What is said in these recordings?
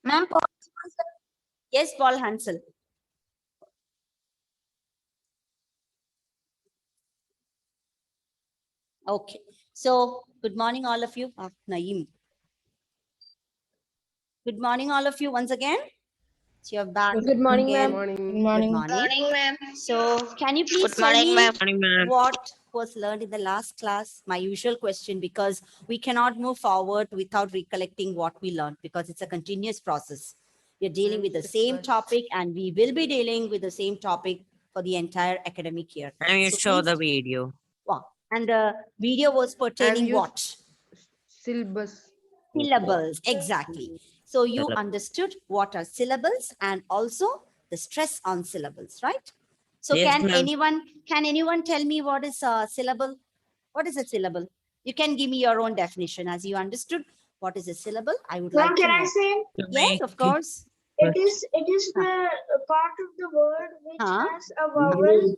Ma'am, yes, Paul Hansel. Okay. So, good morning, all of you. Naeem. Good morning, all of you, once again. So, you're back. Good morning, again. ma'am. Morning. Good morning. Ma'am. So, can you please Good tell morning, me ma'am. what was learned in the last class? My usual question, because we cannot move forward without recollecting what we learned, because it's a continuous process. We're dealing with the same topic, and we will be dealing with the same topic for the entire academic year. And you So show please- the video. Wow. And the video was pertaining use what? Syllabus. Syllables, exactly. So you Syllab- understood what are syllables and also the stress on syllables, right? So Yes, can ma'am. anyone tell me what is a syllable? What is a syllable? You can give me your own definition as you understood. What is a syllable? I would like to Can I know. say Yes, of course. it is the part of the word which Huh? has a vowel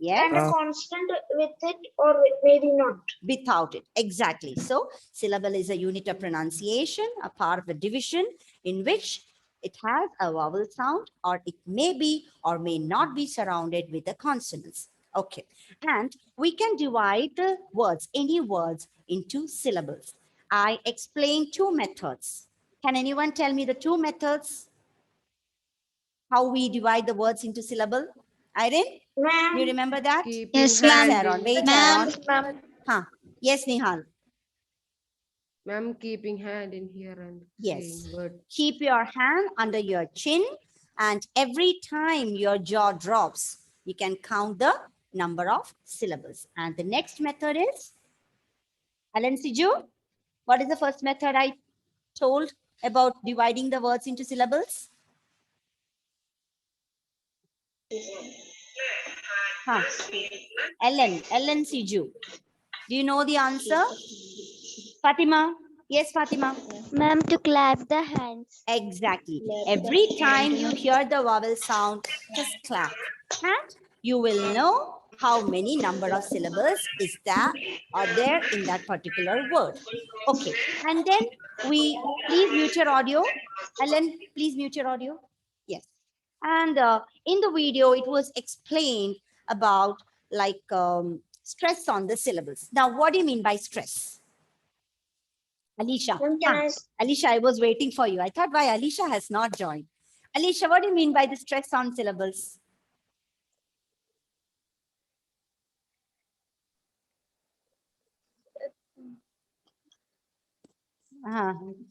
Yes. and a consonant with it or maybe not. Without it, exactly. So syllable is a unit of pronunciation, a part of a division in which it has a vowel sound, or it may be or may not be surrounded with the consonants. Okay, and we can divide the words, any words, into syllables. I explained two methods. Can anyone tell me the two methods how we divide the words into syllable? Irene, Ma'am, you remember that? Keeping Yes, hand Aaron. in- Wait, ma'am, Aaron. Huh. Yes, Nihal. Ma'am, keeping hand in here and Yes. saying word. Keep your hand under your chin, and every time your jaw drops, you can count the number of syllables. And the next method is, Alan Siju, what is the first method I told about dividing the words into syllables? Huh. Ellen Siju. Do you know the answer? Fatima? Yes, Fatima. Ma'am, to clap the hands. Exactly. Every time you hear the vowel sound, just clap. And you will know how many number of syllables is that are there in that particular word. Okay. And then please mute your audio. Ellen, please mute your audio. Yes. And in the video, it was explained about like stress on the syllables. Now, what do you mean by stress? Alicia. Ma'am, Alicia, I was waiting for you. I thought why Alicia has not joined. Alicia, what do you mean by the stress on syllables?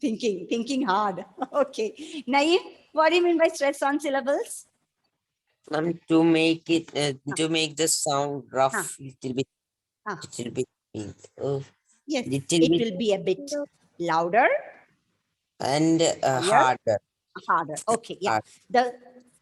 Thinking hard. Okay. Naeem, what do you mean by stress on syllables? To make it, to make the sound rough, little bit, Ah. little bit. Oh, Yes, little it bit will be a bit louder, and higher, harder. harder. Okay, yeah. Hard. The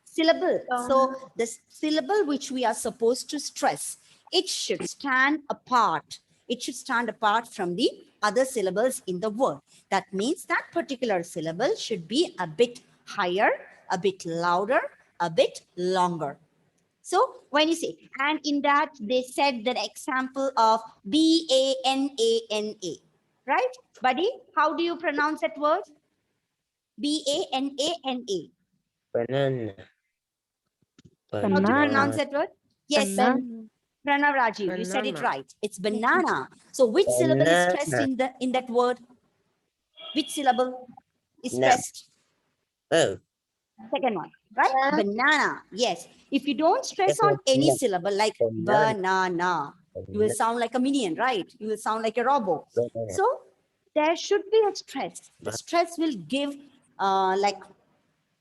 syllable. So the syllable which we are supposed to stress, it should stand apart. It should stand apart from the other syllables in the word. That means that particular syllable should be a bit higher, a bit louder, a bit longer. So when you say, and in that they said the example of B-A-N-A-N-A, right? Buddy, how do you pronounce that word? B-A-N-A-N-A. Banana. How do you pronounce that word? Yes, Banana. Pranav Rajiv, you said it Banana. right. It's banana. So which syllable is stressed Banana. in that word? Which syllable is No. stressed? Oh, Second one, right? Banana. Yes. If you don't stress on definitely any not. syllable like banana, you will sound like a minion, right? You will sound like a robot. Banana. So there should be a stress. The stress will give like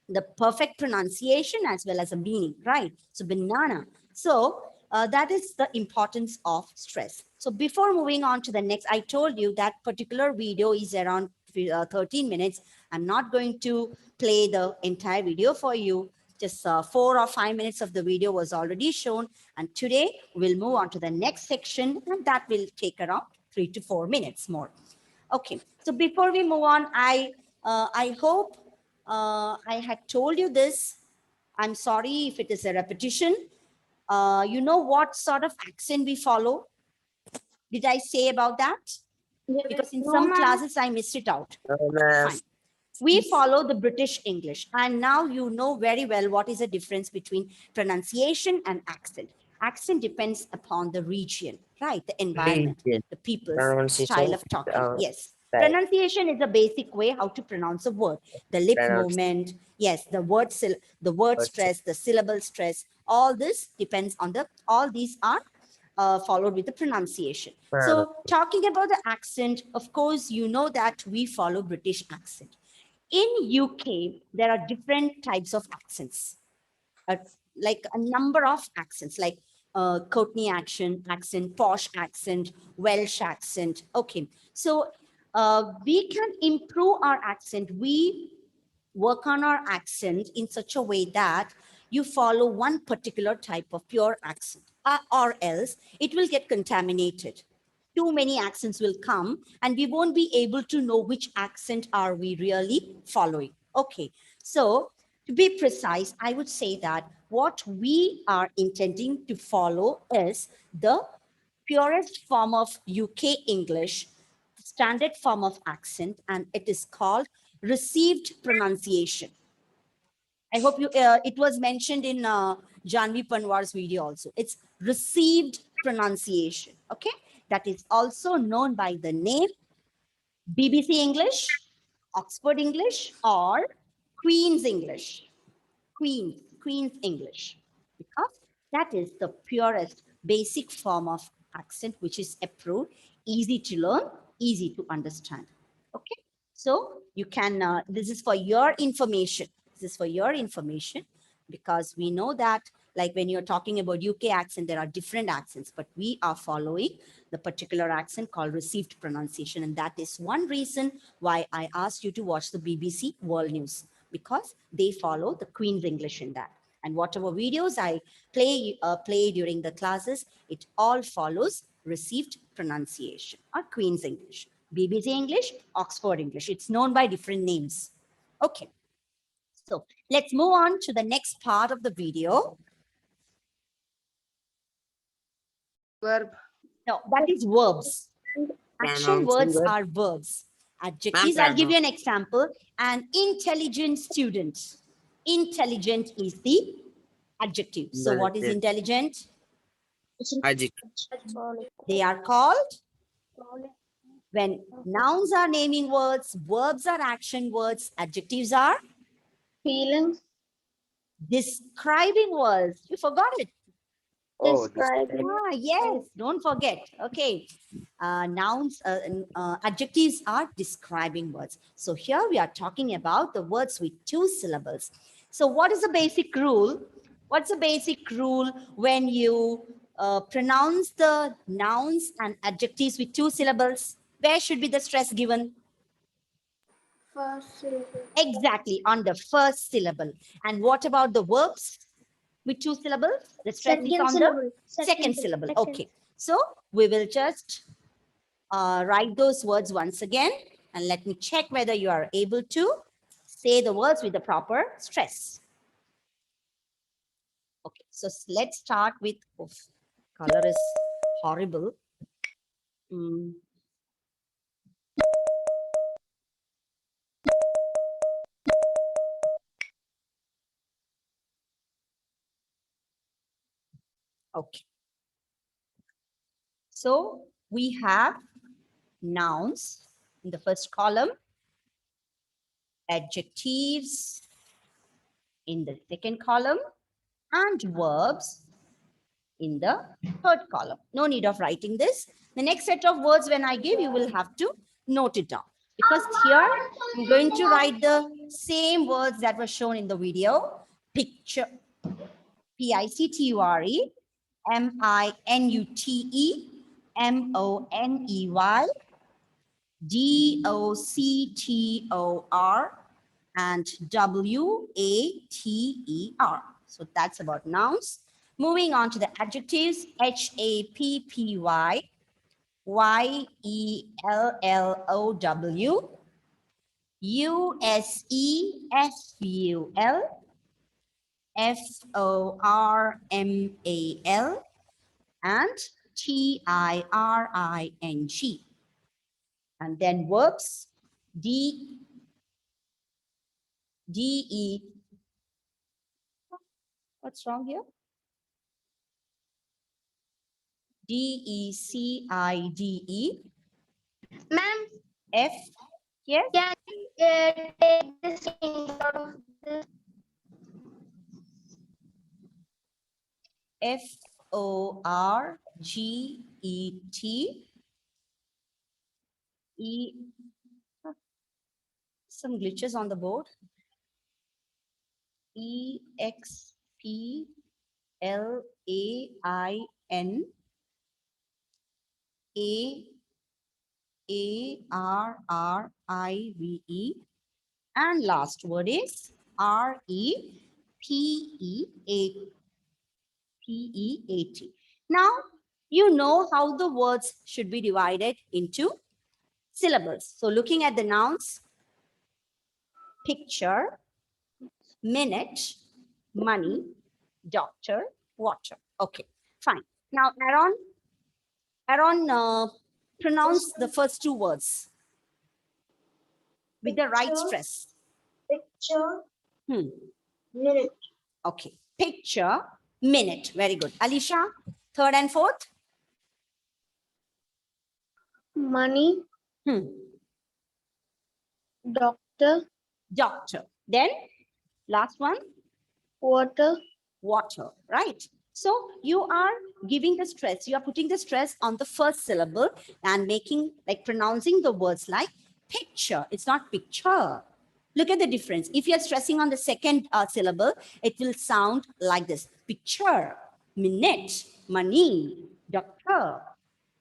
the perfect pronunciation as well as a meaning, right? So banana. So that is the importance of stress. So before moving on to the next, I told you that particular video is around 13 minutes. I'm not going to play the entire video for you. Just 4 or 5 minutes of the video was already shown. And today we'll move on to the next section, and that will take around 3 to 4 minutes more. Okay, so before we move on, I hope I had told you this. I'm sorry if it is a repetition. You know what sort of accent we follow? Did I say about that? Because in No, some ma'am. classes I missed it out. No, ma'am. Fine. We follow the British English. And now you know very well what is the difference between pronunciation and accent. Accent depends upon the region, right? The environment, Religion. the people's style Pronunciation of talking. uh, Yes. style. Pronunciation is a basic way how to pronounce a word. The lip Pronounce movement, yes, the word words. stress, the syllable stress, all this depends on all these are followed with the pronunciation. So talking about the accent, of course, you know that we follow British accent. In UK, there are different types of accents, uh, like a number of accents, like Cockney accent, posh accent, Welsh accent. Okay, so we can improve our accent. We work on our accent in such a way that you follow one particular type of pure accent, or else it will get contaminated. Too many accents will come and we won't be able to know which accent are we really following. Okay, so to be precise, I would say that what we are intending to follow is the purest form of UK English, standard form of accent, and it is called received pronunciation. I hope it was mentioned in Janvi Panwar's video also. It's received pronunciation. Okay. That is also known by the name BBC English, Oxford English, or Queen's English. Queen's English, because that is the purest basic form of accent which is approved, easy to learn, easy to understand. Okay, so you can, this is for your information. This is for your information, because we know that, like when you're talking about UK accent, there are different accents, but we are following the particular accent called received pronunciation. And that is one reason why I asked you to watch the BBC World News, because they follow the Queen's English in that. And whatever videos I play during the classes, it all follows received pronunciation or Queen's English. BBC English, Oxford English. It's known by different names. Okay. So let's move on to the next part of the video. Verb. No, that is verbs. Action Pronouncing words word. are verbs. Ma'am, Adjectives, I'll give you an example. An intelligent student. Intelligent is the adjective. So what is intelligent? Adjective. They are called, when nouns are naming words, verbs are action words, adjectives are Feelings. describing words. You forgot it. Oh, Describing. Ah, yes, don't forget. Okay. Adjectives are describing words. So here we are talking about the words with two syllables. So what is the basic rule? What's the basic rule when you pronounce the nouns and adjectives with two syllables? Where should be the stress given? First syllable. Exactly, on the first syllable. And what about the verbs with two syllables? The stress is on the second syllable. Okay. So we will just write those words once again. And let me check whether you are able to say the words with the proper stress. Okay. So let's start with, oh, color is horrible. Mm. Okay. So we have nouns in the first column, adjectives in the second column, and verbs in the third column. No need of writing this. The next set of words when I give, you will have to note it down, because here I'm going to write the same words that were shown in the video. Picture, Picture, Minute, Money, Doctor, and Water. So that's about nouns. Moving on to the adjectives, Happy, Yellow, Useful, Formal, and Tiring. And then verbs, D-E. What's wrong here? D-E-C-I-D-E. Ma'am, F. Yes. can you take this out of this? F-O-R-G-E-T. E. Some glitches on the board. E-X-P-L-A-I-N-A-R-R-I-V-E. And last word is R-E-P-E-A-T. Now, you know how the words should be divided into syllables. So looking at the nouns, picture, minute, money, doctor, water. Okay, fine. Now, Aaron, pronounce the first two words with the right Picture. stress. Picture. Hmm. Minute. Okay, picture, minute. Very good. Alisha, third and fourth. Money, Hmm. doctor, Doctor. Then last one, water, water, right? So you are giving the stress, you are putting the stress on the first syllable and making, like pronouncing the words like picture. It's not picture. Look at the difference. If you're stressing on the second syllable, it will sound like this. Picture, minute, money, doctor,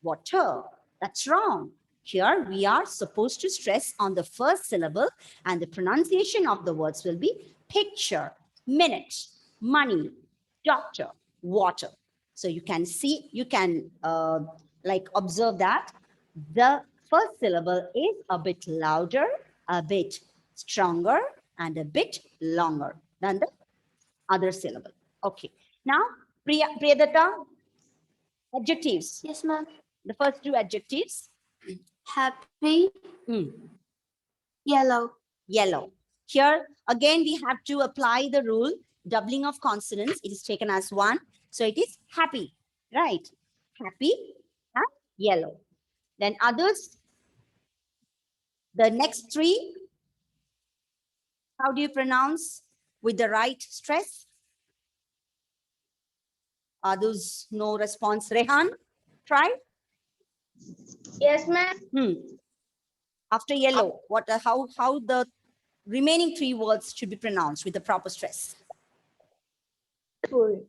water. That's wrong. Here we are supposed to stress on the first syllable and the pronunciation of the words will be picture, minute, money, doctor, water. So you can see, you can like observe that the first syllable is a bit louder, a bit stronger, and a bit longer than the other syllable. Okay. Now, Priyadatta, adjectives. yes, ma'am. The first two adjectives. Happy, Hmm. yellow, Yellow. Here, again, we have to apply the rule, doubling of consonants. It is taken as one. So it is happy, right? Happy and yellow. Then others, the next three, how do you pronounce with the right stress? Others, no response. Rehan, try. yes, ma'am. After yellow, what? How the remaining three words should be pronounced with the proper stress? Full.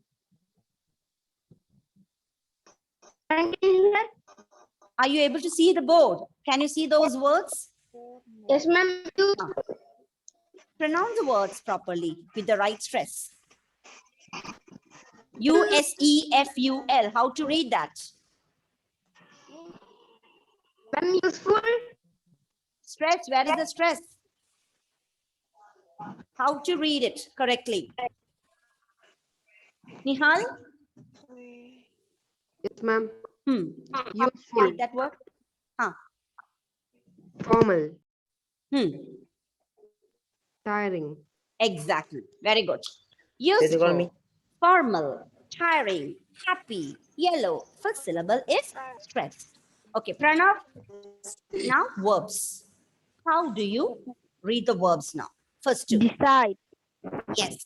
Are you able to see the board? Can you see those words? Yes, ma'am. Pronounce the words properly with the right stress. U-S-E-F-U-L. How to read that? Ma'am, useful. Stress. Where is the stress? How to read it correctly? Nihal? Yes, ma'am. Useful. Like that word? Formal. Tiring. Exactly. Very good. Did you call me? Useful, formal, tiring, happy, yellow. First syllable is stressed. Okay, Pranav. Now verbs. How do you read the verbs now? First two. Decide, Yes.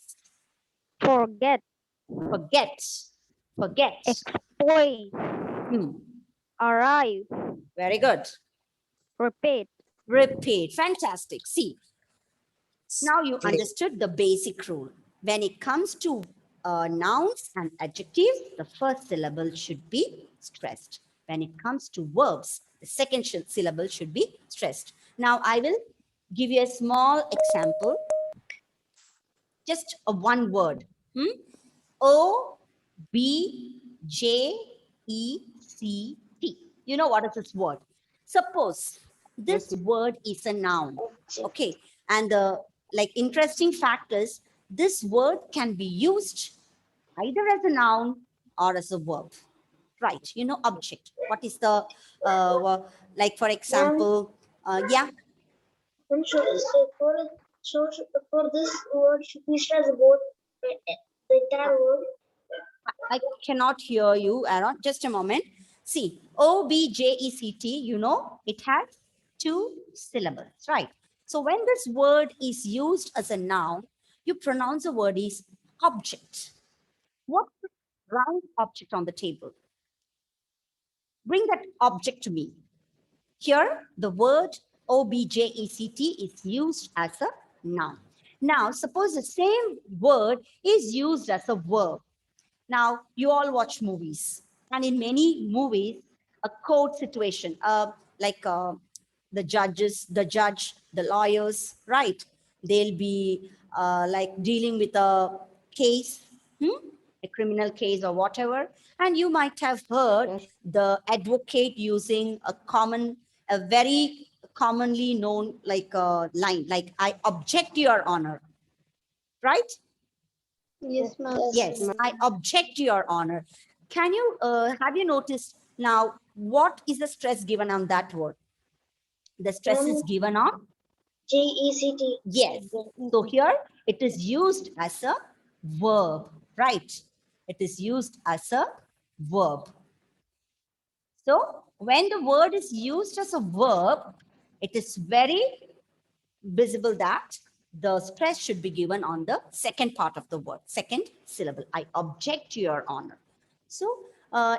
forget, Forget. Forget. exploit, arrive, Very good. repeat. Repeat. Fantastic. See, now you Click. understood the basic rule. When it comes to nouns and adjectives, the first syllable should be stressed. When it comes to verbs, the second syllable should be stressed. Now I will give you a small example. Just a one word. O-B-J-E-C-T. You know what is this word? Suppose this Yes. word is a noun. Okay. And the like interesting fact is this word can be used either as a noun or as a verb. Right. You know, object. What is the like for example, yeah. When should I say for it? So for this word, should we stress both the entire word? I cannot hear you, Aaron. Just a moment. See, object, you know, it has two syllables, right? So when this word is used as a noun, you pronounce the word is object. What round object on the table? Bring that object to me. Here, the word object is used as a noun. Now, suppose the same word is used as a verb. Now, you all watch movies, and in many movies, a court situation, like the judge, the lawyers, right? They'll be like dealing with a case, a criminal case or whatever, and you might have heard Yes. the advocate using a very commonly known like line, like "I object to your honor," right? Yes, ma'am. Yes, I object to your honor. Can you have you noticed now what is the stress given on that word? The stress is given on GECT. yes. So here it is used as a verb, right? It is used as a verb. So when the word is used as a verb, it is very visible that the stress should be given on the second part of the word, second syllable. I object to your honor. So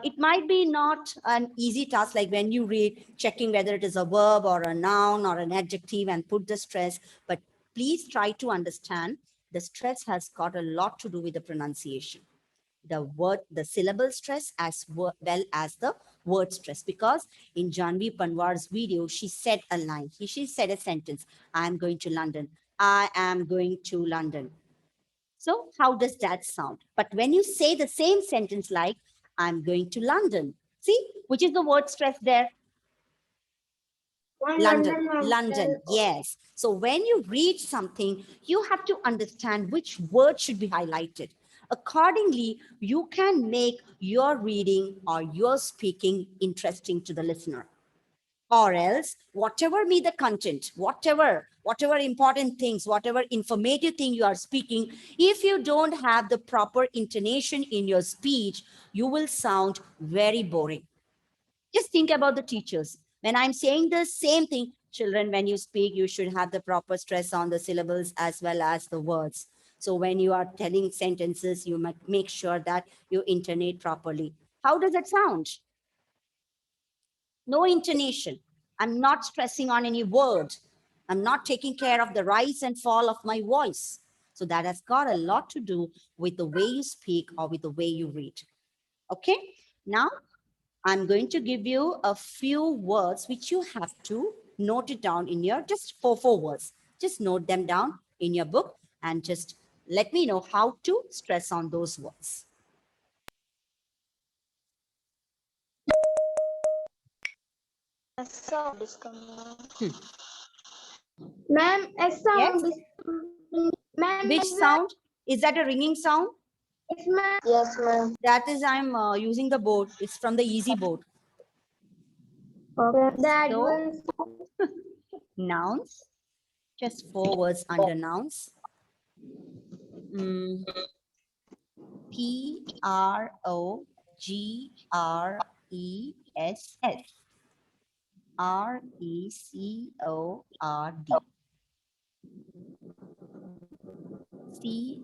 it might be not an easy task like when you read, checking whether it is a verb or a noun or an adjective and put the stress. But please try to understand the stress has got a lot to do with the pronunciation, the syllable stress as well as the word stress. Because in Janvi Panwar's video, she said a line. She said a sentence. I am going to London. I am going to London. So how does that sound? But when you say the same sentence like, I'm going to London, see, which is the word stress there? London, London, yes. So when you read something, you have to understand which word should be highlighted. Accordingly, you can make your reading or your speaking interesting to the listener. Or else, whatever be the content, whatever important things, whatever informative thing you are speaking, if you don't have the proper intonation in your speech, you will sound very boring. Just think about the teachers. When I'm saying the same thing, children, when you speak, you should have the proper stress on the syllables as well as the words. So when you are telling sentences, you must make sure that you intonate properly. How does it sound? No intonation. I'm not stressing on any word. I'm not taking care of the rise and fall of my voice. So that has got a lot to do with the way you speak or with the way you read. Okay. Now I'm going to give you a few words which you have to note it down in your just four words. Just note them down in your book and just let me know how to stress on those words. A sound is coming. Ma'am, a Yes. sound is ma'am, Which sound? Is that a ringing sound? yes, ma'am. Yes, ma'am. That is, I'm using the board. It's from the easy board. That So, one. nouns, just four words under nouns. Progress. Record.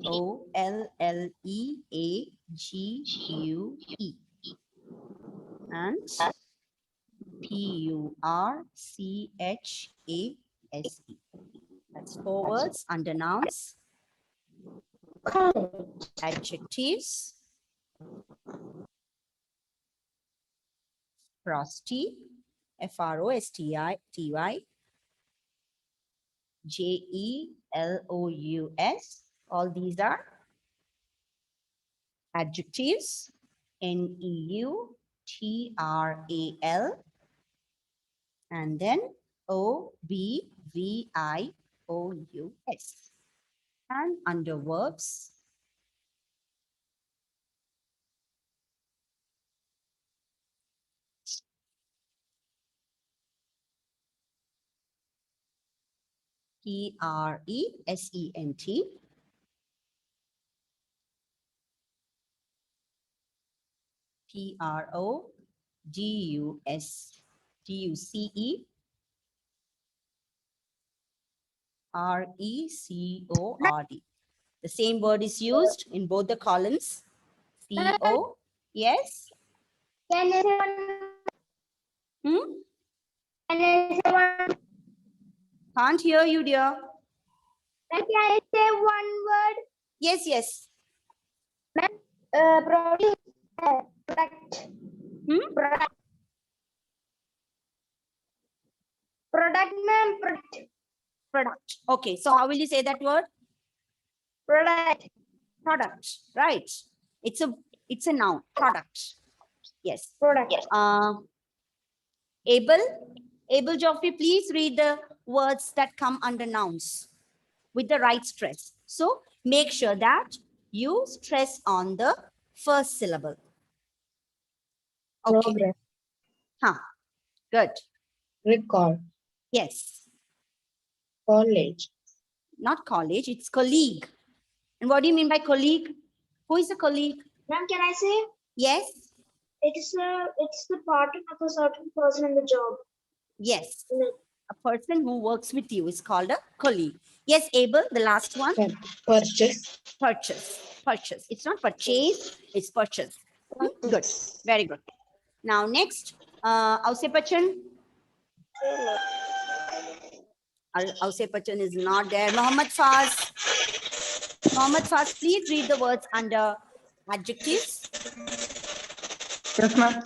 Colleague. And Purchase. That's four words under nouns. Adjectives. Frosty. Frosty. Jelous. All these are adjectives. Neutral. And then obvious. And under verbs, Present. Prodrecord. The same word is used in both the columns. CO. Yes. Can I say one? Hmm? Can I say one? Can't hear you, dear. Can I say one word? Yes, yes. Ma'am, produce product. Hmm? Product. Product, ma'am. Product. Product. Okay, so how will you say that word? Product. Product. Right. It's a noun. Product. Yes. Product. Able Joffrey, please read the words that come under nouns with the right stress. So make sure that you stress on the first syllable. Okay. Progress, Huh. Good. record, Yes. college, Not college, it's colleague. And what do you mean by colleague? Who is a colleague? Ma'am, can I say Yes. it's the partner of a certain person in the job? Yes. In a- A person who works with you is called a colleague. Yes, Abel, the last one. purchase, Purchase. Purchase. It's not purchase, it's purchase. Good. Very good. Now next, Ause Bachchan. Ause Bachchan is not there. Mohammed Faz. Mohammed Faz, please read the words under adjectives. Yes, ma'am.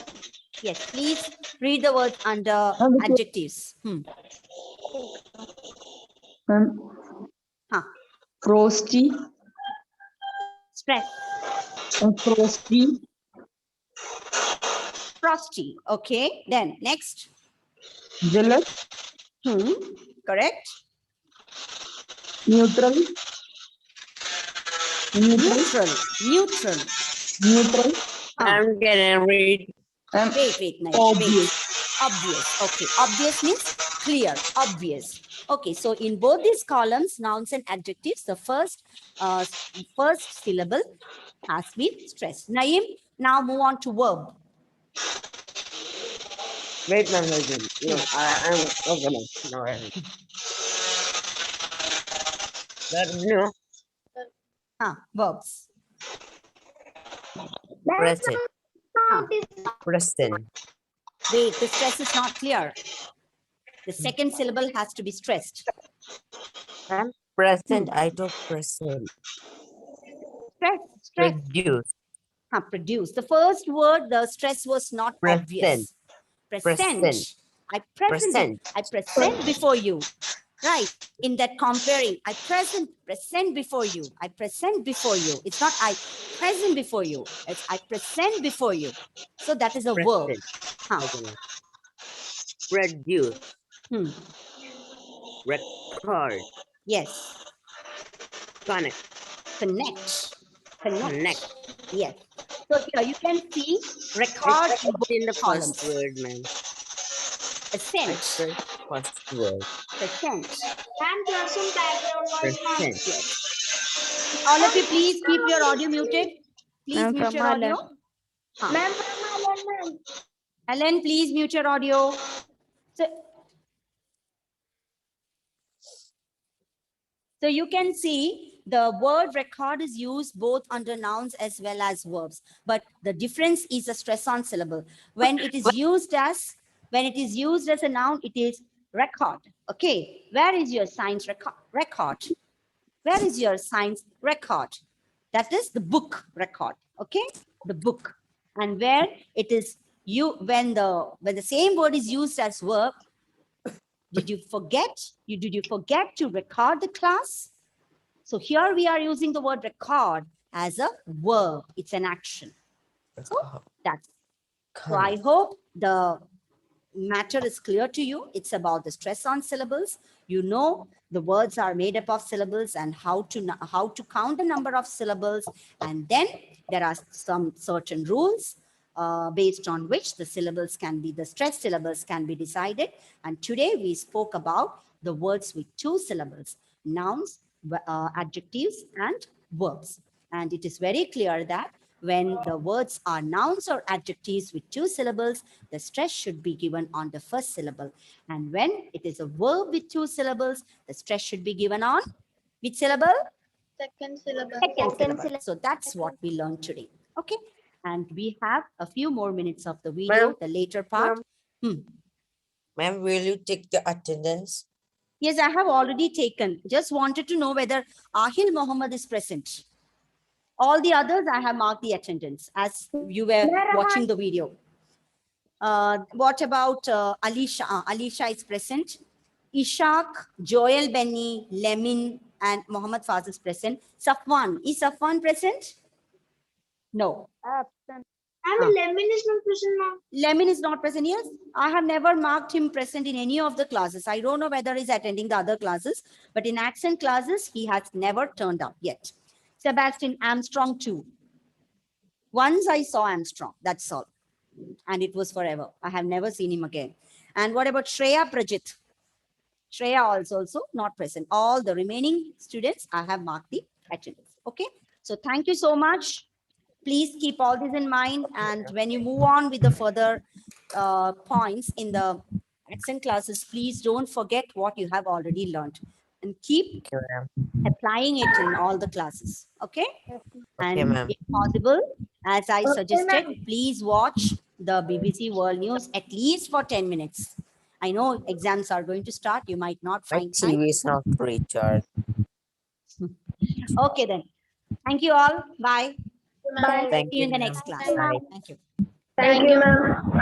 Yes, please read the words under adjectives. Ma'am. Huh. Frosty, Stress. frosty, Frosty. Okay. Then next. jealous, Correct. neutral, Neutral. Neutral. neutral, I'm gonna read. and Wait, nice. obvious. Obvious. Okay. Obvious means clear. Obvious. Okay. So in both these columns, nouns and adjectives, the first syllable has been stressed. Naeem, now move on to verb. Wait, ma'am, wait. No, I'm okay, no, no. Verbs. Present. Huh. Present. Wait, the stress is not clear. The second syllable has to be stressed. Present. I took present. Stress. Produce. Produce. The first word, the stress was not Present. obvious. Present. I present. Present. I present before you. Right. In that comparing, I present before you. I present before you. It's not I present before you. It's I present before you. So that is a verb. Present. Huh. Okay. Produce. Record. Yes. Connect. Connect. Yes. So here you can see record It's in both in the columns. first word, man. Present. First word. Present. Ma'am, there's some background noise, ma'am. Present. Yes. All of you, please keep your audio muted. Please mute your audio. Ma'am, ma'am. Ellen, please mute your audio. So you can see the word record is used both under nouns as well as verbs, but the difference is a stress on syllable. When it is used as a noun, it is record. Okay, where is your science record? Where is your science record? That is the book record. Okay, the book. And where it is when the same word is used as verb, did you forget to record the class? So here we are using the word record as a verb. It's an action. So that's. So I hope the matter is clear to you. It's about the stress on syllables. You know the words are made up of syllables and how to count the number of syllables. And then there are some certain rules based on which the stress syllables can be decided. And today we spoke about the words with 2 syllables, nouns, adjectives, and verbs. And it is very clear that when the words are nouns or adjectives with 2 syllables, the stress should be given on the first syllable. And when it is a verb with 2 syllables, the stress should be given on which syllable? Second syllable. Second syllable. So that's what we learned today. Okay. And we have a few more minutes of the video, Ma'am, the later part. Ma'am, will you take the attendance? Yes, I have already taken. Just wanted to know whether Ahil Mohammed is present. All the others, I have marked the attendance as you were watching the video. What about Alisha? Alisha is present. Ishaq, Joel Benny, Lemin, and Mohammed Faz is present. Safwan, is Safwan present? No. Absent. Lemon is not present now. Lemin is not present. Yes, I have never marked him present in any of the classes. I don't know whether he's attending the other classes, but in accent classes, he has never turned up yet. Sebastian Armstrong too. Once I saw Armstrong, that's all. And it was forever. I have never seen him again. And what about Shreya Prajit? Shreya also not present. All the remaining students, I have marked the attendance. Okay. So thank you so much. Please keep all this in mind. And when you move on with the further points in the accent classes, please don't forget what you have already learned and keep Okay, ma'am. applying it in all the classes. Okay. And ma'am. if possible, as I suggested, please watch the BBC World News at least for 10 minutes. I know exams are going to start. You might not My find time. TV is not recharged. Okay, then. Thank you all. Bye. Bye. Thank See you in you, the ma'am. next class. Bye. Thank you. Thank you, ma'am.